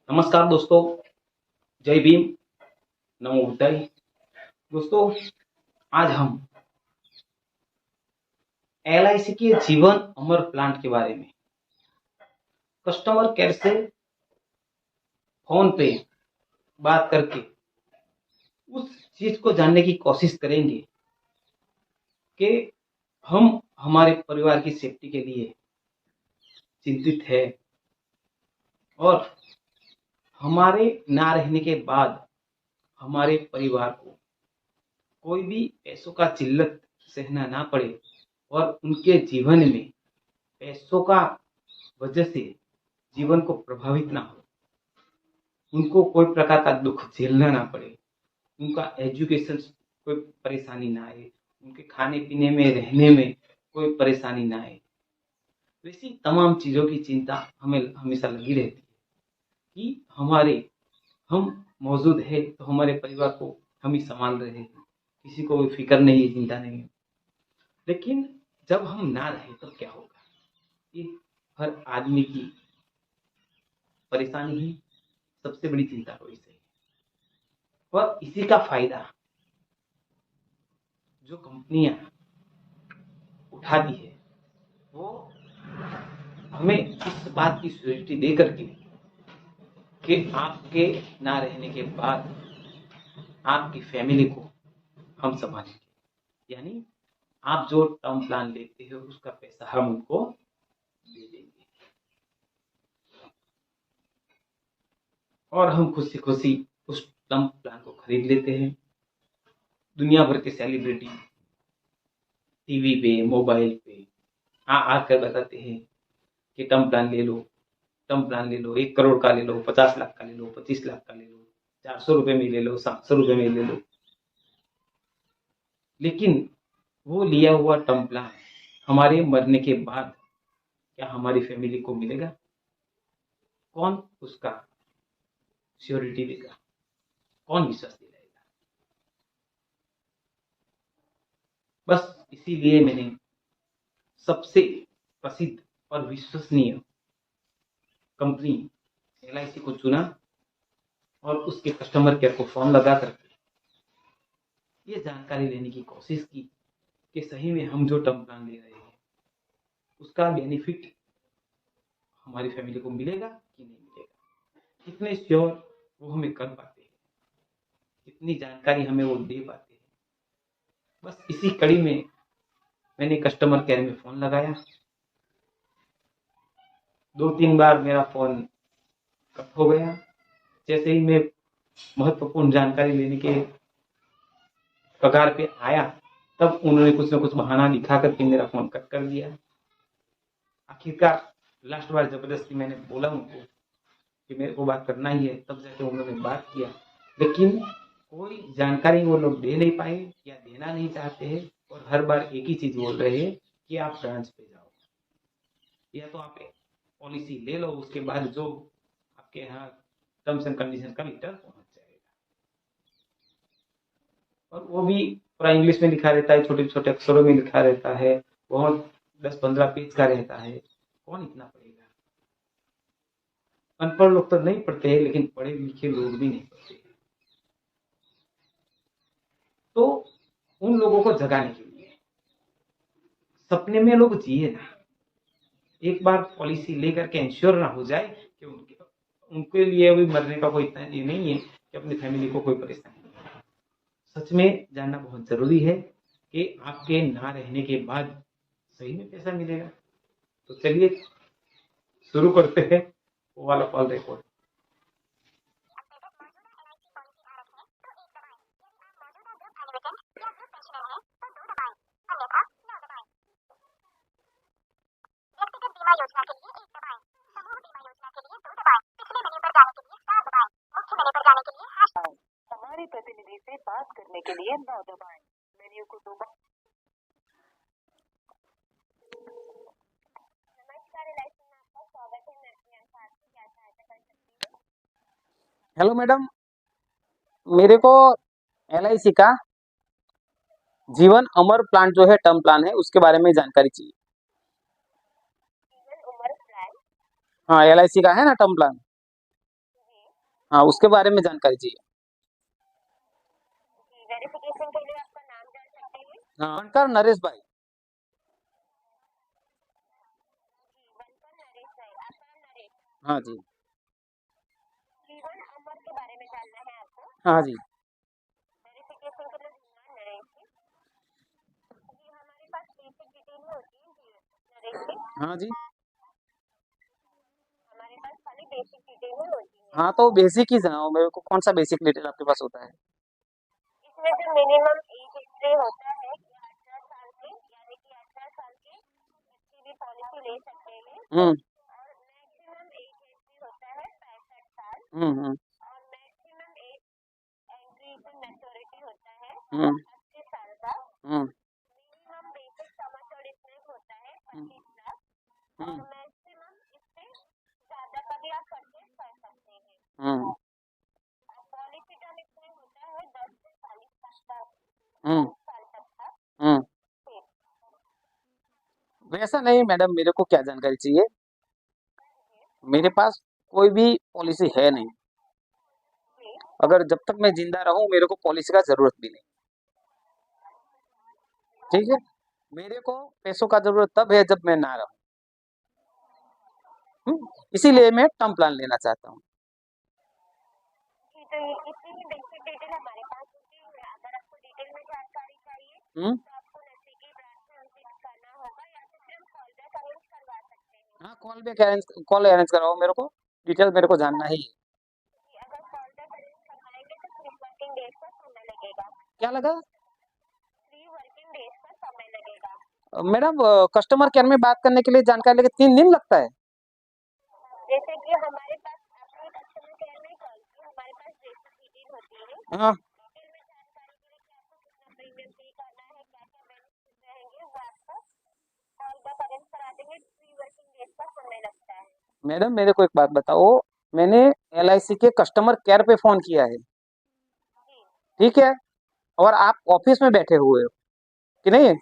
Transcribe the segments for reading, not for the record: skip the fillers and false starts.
नमस्कार दोस्तों, जय भीम, नमो बुद्धाय। दोस्तों, आज हम एलआईसी के जीवन अमर प्लान के बारे में कस्टमर केयर से फोन पे बात करके उस चीज को जानने की कोशिश करेंगे कि हम हमारे परिवार की सेफ्टी के लिए चिंतित है और हमारे ना रहने के बाद हमारे परिवार को कोई भी पैसों का किल्लत सहना ना पड़े और उनके जीवन में पैसों का वजह से जीवन को प्रभावित ना हो, उनको कोई प्रकार का दुख झेलना ना पड़े, उनका एजुकेशन कोई परेशानी ना आए, उनके खाने पीने में रहने में कोई परेशानी ना आए। वैसी तमाम चीज़ों की चिंता हमें हमेशा लगी रहती है कि हम मौजूद है तो हमारे परिवार को हम ही संभाल रहे हैं, किसी को कोई फिक्र नहीं है, चिंता नहीं है। लेकिन जब हम ना रहे तब क्या होगा, ये हर आदमी की परेशानी ही सबसे बड़ी चिंता हो इसे। और इसी का फायदा जो कंपनियां उठाती है वो हमें इस बात की सिक्योरिटी दे करके कि आपके ना रहने के बाद आपकी फैमिली को हम संभालेंगे, यानी आप जो टर्म प्लान लेते हो उसका पैसा हम उनको दे देंगे और हम खुशी खुशी उस टर्म प्लान को खरीद लेते हैं। दुनिया भर के सेलिब्रिटी टीवी पे, मोबाइल पे आकर बताते हैं कि टर्म प्लान ले लो, टर्म प्लान ले लो, 1 करोड़ का ले लो, 50 लाख का ले लो, 25 लाख का ले लो, 400 रुपए में ले लो, 700 रुपए में ले लो। लेकिन वो लिया हुआ टर्म प्लान हमारे मरने के बाद क्या हमारी फैमिली को मिलेगा? कौन उसका श्योरिटी देगा? कौन विश्वास दिलाएगा? बस इसीलिए मैंने सबसे प्रसिद्ध और विश्वसनीय कंपनी एलआईसी को चुना और उसके कस्टमर केयर को फोन लगा करके ये जानकारी लेने की कोशिश की कि सही में हम जो टर्म प्लान ले रहे हैं उसका बेनिफिट हमारी फैमिली को मिलेगा कि नहीं मिलेगा, कितने श्योर वो हमें कर पाते हैं, कितनी जानकारी हमें वो दे पाते हैं। बस इसी कड़ी में मैंने कस्टमर केयर में फोन लगाया। 2-3 बार मेरा फोन कट हो गया। जैसे ही मैं महत्वपूर्ण जानकारी लेने के कगार पे आया तब उन्होंने कुछ ना कुछ बहाना दिखा करके मेरा फोन कट कर दिया। आखिरकार लास्ट बार जबरदस्ती मैंने बोला उनको कि मेरे को बात करना ही है, तब जाके उन्होंने बात किया। लेकिन कोई जानकारी वो लोग दे नहीं पाए या देना नहीं चाहते हैं और हर बार एक ही चीज बोल रहे हैं कि आप ब्रांच पे जाओ या तो आप पॉलिसी ले लो, उसके बाद जो आपके यहाँ टर्म्स एंड कंडीशन का लेटर पहुंच जाएगा। और वो भी पूरा इंग्लिश में लिखा रहता है, छोटे छोटे अक्षरों में लिखा रहता है, बहुत 10-15 पेज का रहता है। कौन इतना पढ़ेगा? अनपढ़ लोग तो नहीं पढ़ते हैं, लेकिन पढ़े लिखे लोग भी नहीं पढ़ते। तो उन लोगों को जगाने के लिए सपने में लोग जिए ना, एक बार पॉलिसी लेकर के इंश्योर ना हो जाए कि उनके लिए अभी मरने का कोई इतना ये नहीं है कि अपनी फैमिली को कोई परेशानी नहीं है। सच में जानना बहुत जरूरी है कि आपके ना रहने के बाद सही में पैसा मिलेगा। तो चलिए शुरू करते हैं वो वाला कॉल रिकॉर्ड। हमारे प्रतिनिधि से बात करने के लिए 9 दबाएं। मेन्यू को 2 बार। नमस्कार, एलआईसी में आपका स्वागत है। मैं अपनी अनुसार से क्या सहायता कर सकती हूँ? हेलो मैडम, मेरे को एलआईसी का जीवन अमर प्लान जो है टर्म प्लान है उसके बारे में जानकारी चाहिए। जीवन उम्र प्लान? हाँ, एलआईसी का है ना टर्म प्लान। जी। हाँ उसके बारे में जानकारी चाहिए। जी, वेरिफिकेशन के लिए आपका नाम जान सकते हैं? हाँ बनकर नरेश भाई। जी, बनकर नरेश भाई, आपका नाम नरेश। हाँ जी। जीवन अमर के बारे में जानना है आपको? हाँ जी। वेरिफिकेशन के लिए धन्यवाद नरेश जी। जी, हमारे पास बेसिक डिटेल होती है जी नरेश जी। हाँ जी। हमारे पास खाली बेसिक डिटेल होती है। हाँ तो बेसिक ही सुनाओ मेरे को, कौन सा बेसिक डिटेल आपके पास होता है? इसमें जो मिनिमम एज हिस्ट्री होता है कि 18 साल के, यानी कि 18 साल के बच्चे भी पॉलिसी ले सकते हैं। हम्म और मैक्सिमम एज हिस्ट्री होता है 65 साल। हम्म। और maximum age entry to maturity होता है हम्म 80 साल का। हम्म मिनिमम बेसिक समझौड़ इसमें होता है हम्म 25 लाख। और हम्म मैक्सिमम इससे ज्यादा का भी आप परचेज कर सकते हैं। हम्म और पॉलिसी टर्म इसमें होता है 10 से 40 साल तक, हम्म 40 साल तक का। हम्म। फिर वैसा नहीं मैडम, मेरे को क्या जानकारी चाहिए, मेरे पास कोई भी पॉलिसी है नहीं। जी अगर जब तक मैं जिंदा रहूं मेरे को पॉलिसी का जरूरत भी नहीं। ठीक है, मेरे को पैसों का जरूरत तब है जब मैं ना रहूं। इसीलिए मैं टर्म प्लान लेना चाहता हूँ। जी, तो इतनी ही बेसिक डिटेल हमारे पास होती है। अगर आपको डिटेल में जानकारी चाहिए हम्म तो आपको नजदीकी ब्रांच में विजिट करना होगा, या तो फिर हम कॉल बैक अरेंज करवा सकते हैं। हाँ कॉल अरेंज कराओ, मेरे को डिटेल मेरे को जानना ही है। जी, अगर कॉल बैक अरेंज करवाएंगे तो 3 वर्किंग डेज का समय लगेगा। क्या लगा? 3 वर्किंग डेज का समय लगेगा। मैडम कस्टमर केयर में बात करने के लिए जानकारी लेके 3 दिन लगता है? जैसे कि हमारे पास आपने कस्टमर केयर में कॉल की, हमारे पास बेसिक डिटेल होती है। हाँ डिटेल में जानकारी के लिए कि आपको कितना प्रीमियम पे करना है, क्या क्या बेनिफिट रहेंगे, वो आपको कॉल बैक अरेंज करा देंगे। 3 वर्किंग डेज का समय लगता है। मैडम मेरे को एक बात बताओ, मैंने LIC के कस्टमर केयर पे फोन किया है, जी ठीक है, और आप ऑफिस में बैठे हुए हो कि नहीं,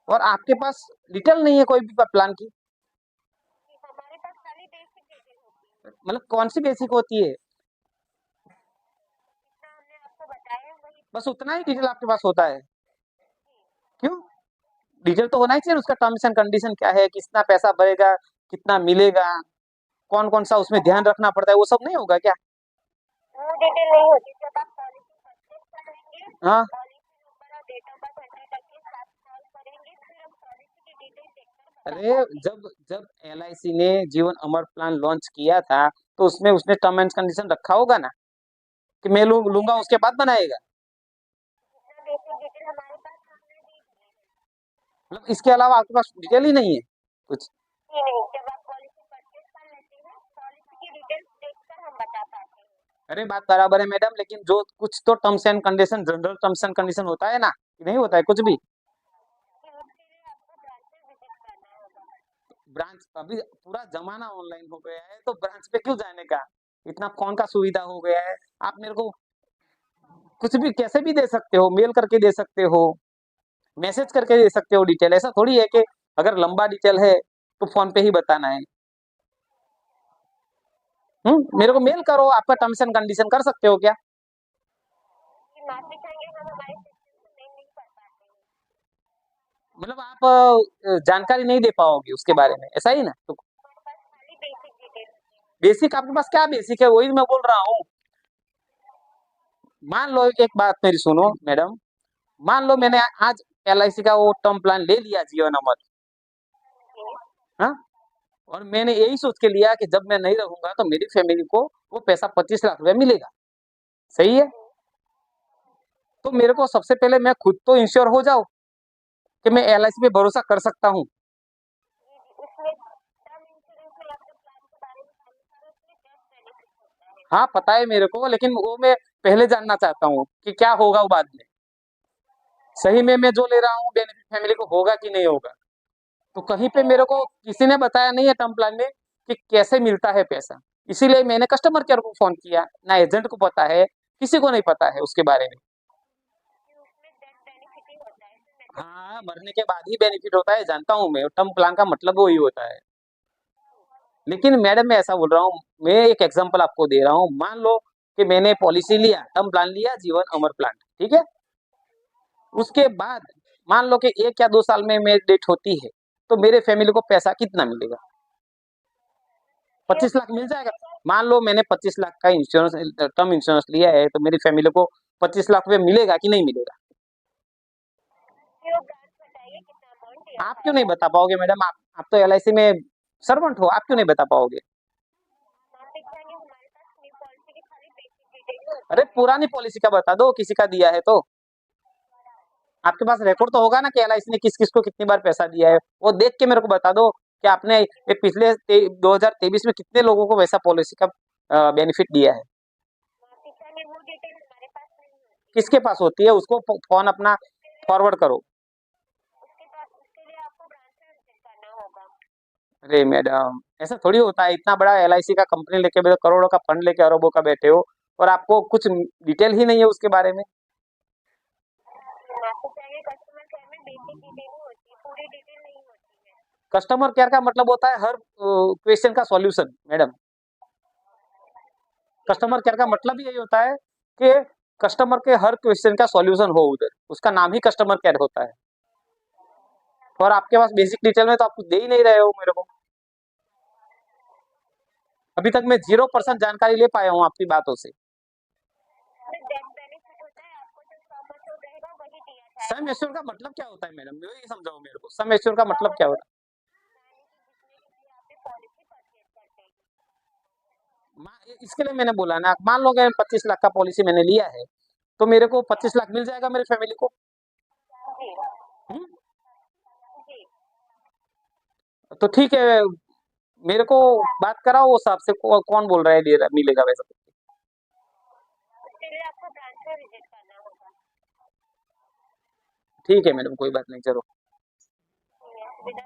और आपके पास डिटेल नहीं है कोई भी प्लान की, जी, हमारे पास खाली बेसिक डिटेल होती है। मतलब कौन सी बेसिक होती है? जितना हमने आपको बताया वही। बस उतना ही डिटेल आपके पास होता है? जी क्यों? डिटेल तो होना ही चाहिए, उसका टर्म्स एंड कंडीशन क्या है, कितना पैसा भरेगा, कितना मिलेगा, कौन कौन सा उसमें ध्यान रखना पड़ता है, वो सब नहीं होगा क्या? वो डिटेल नहीं होती। जब आप पॉलिसी परचेज करेंगे, हाँ पॉलिसी नंबर और डेट ऑफ बर्थ एंटर करके साथ कॉल करेंगे, फिर हम पॉलिसी की डिटेल देखकर बता अरे पाएंगे। जब जब LIC ने जीवन अमर प्लान लॉन्च किया था तो उसमें उसने टर्म एंड कंडीशन रखा होगा ना, कि मैं लूंगा उसके बाद बनाएगा। जितना बेसिक डिटेल हमारे पास हमने दी दी। मतलब इसके अलावा आपके पास डिटेल ही नहीं है कुछ? जी नहीं, जब आप पॉलिसी परचेज कर लेते हैं, पॉलिसी की डिटेल्स देखकर हम बता पाते हैं। अरे बात बराबर है मैडम, लेकिन जो कुछ तो terms and condition, general terms and condition होता है ना, कि नहीं होता है कुछ भी? कि उसके लिए आपको ब्रांच में विजिट करना होगा। ब्रांच अभी पूरा जमाना ऑनलाइन हो गया है, तो ब्रांच पे क्यों जाने का, इतना फोन का सुविधा हो गया है, आप मेरे को कुछ भी कैसे भी दे सकते हो, मेल करके दे सकते हो, मैसेज करके दे सकते हो डिटेल, ऐसा थोड़ी है कि अगर लंबा डिटेल है तो फोन पे ही बताना है। मेरे को मेल करो, आपका टर्म्स एंड कंडीशन कर सकते हो क्या? कि माफी चाहेंगे, हम हमारे सिस्टम से नहीं कर पाते हैं। मतलब आप जानकारी नहीं दे पाओगे उसके बारे में, ऐसा ही ना? तो हमारे पास खाली बेसिक डिटेल होती है। बेसिक आपके पास क्या बेसिक है, वही मैं बोल रहा हूँ। मान लो एक बात मेरी सुनो मैडम, मान लो मैंने आज LIC का वो टर्म प्लान ले लिया जीवन अमर, जी हाँ, और मैंने यही सोच के लिया कि जब मैं नहीं रहूंगा तो मेरी फैमिली को वो पैसा 25 लाख रुपया मिलेगा, सही है, तो मेरे को सबसे पहले मैं खुद तो इंश्योर हो जाऊं कि मैं LIC पे भरोसा कर सकता हूँ। जी जी, उसमें टर्म इंश्योरेंस में आपके प्लान के बारे में जानना है, उसमें डेथ बेनिफिट होता है। हाँ पता है मेरे को, लेकिन वो मैं पहले जानना चाहता हूँ कि क्या होगा वो बाद में, सही में मैं जो ले रहा हूँ बेनिफिट फैमिली को होगा कि नहीं होगा। तो कहीं पे मेरे को किसी ने बताया नहीं है टर्म प्लान में कि कैसे मिलता है पैसा, इसीलिए मैंने कस्टमर केयर को फोन किया, ना एजेंट को पता है, किसी को नहीं पता है उसके बारे में। कि उसमें डेथ बेनिफिट ही होता है, इसमें मैसेज हाँ मरने के बाद ही बेनिफिट होता है, जानता हूँ मैं, टर्म प्लान का मतलब वही होता है। लेकिन मैडम मैं ऐसा बोल रहा हूँ, मैं एक एग्जांपल आपको दे रहा हूँ, मान लो कि मैंने पॉलिसी लिया, टर्म प्लान लिया, जीवन अमर प्लान, ठीक है। उसके बाद मान लो कि 1 या 2 साल में मेरी डेथ होती है, तो मेरे फैमिली को पैसा कितना मिलेगा? 25 लाख मिल जाएगा। मान लो मैंने 25 लाख का इंश्योरेंस, टर्म इंश्योरेंस लिया है, तो मेरी फैमिली को 25 लाख रुपए मिलेगा कि नहीं मिलेगा? ये ब्रांच बताइए कितना अमाउंट दिया आप था क्यों नहीं बता पाओगे मैडम? आप तो LIC में सर्वेंट हो, आप क्यों नहीं बता पाओगे? हम दिखाएंगे हमारे पास न्यू पॉलिसी की सारी बेसिक डिटेल होती अरे है। पुरानी पॉलिसी का बता दो, किसी का दिया है तो। आपके पास रिकॉर्ड तो होगा ना कि LIC ने किस किस को कितनी बार पैसा दिया है, वो देख के मेरे को बता दो कि आपने ये पिछले 2023 में कितने लोगों को वैसा पॉलिसी का बेनिफिट दिया है। दिखाएंगे वो डिटेल हमारे पास नहीं होती। किसके पास होती है? उसको फोन अपना फॉरवर्ड करो। उसके लिए आपको ब्रांच में विजिट करना होगा। अरे मैडम ऐसा थोड़ी होता है, इतना बड़ा LIC का कंपनी लेके बैठे, करोड़ों का फंड लेके अरबों का बैठे हो, और आपको कुछ डिटेल ही नहीं है उसके बारे में। आपको चाहिए कस्टमर केयर में बेसिक डिटेल होती है, पूरी डिटेल नहीं होती है। कस्टमर केयर का मतलब होता है हर क्वेश्चन का सॉल्यूशन मैडम। कस्टमर केयर का मतलब यही होता है कि कस्टमर के हर क्वेश्चन का सॉल्यूशन हो उधर, उसका नाम ही कस्टमर केयर होता है। और आपके पास बेसिक डिटेल में तो आप कुछ दे ही नहीं रहे हो मेरे को। अभी तक मैं 0% जानकारी ले पाया हूँ आपकी बातों से। डेथ बेनिफिट होता है, आपको जो सम एश्योर्ड रहेगा वही दिया जाएगा। सम एश्योर का मतलब क्या होता है मैडम? ये समझाओ मेरे को, सम एश्योर का मतलब क्या होता है? आपकी पॉलिसी परचेज करते हैं। इसके लिए मैंने बोला ना, मान लो कि 25 लाख का पॉलिसी मैंने लिया है, तो मेरे को 25 लाख मिल जाएगा मेरी फैमिली को। जी हम्म? जी। तो ठीक है, मेरे को बात कराओ उस हिसाब से, कौन बोल रहा है दे रहा मिलेगा वैसा? उसके लिए आपको ब्रांच में विजिट करना होगा। ठीक है मैडम, कोई बात नहीं, चलो। सुविधा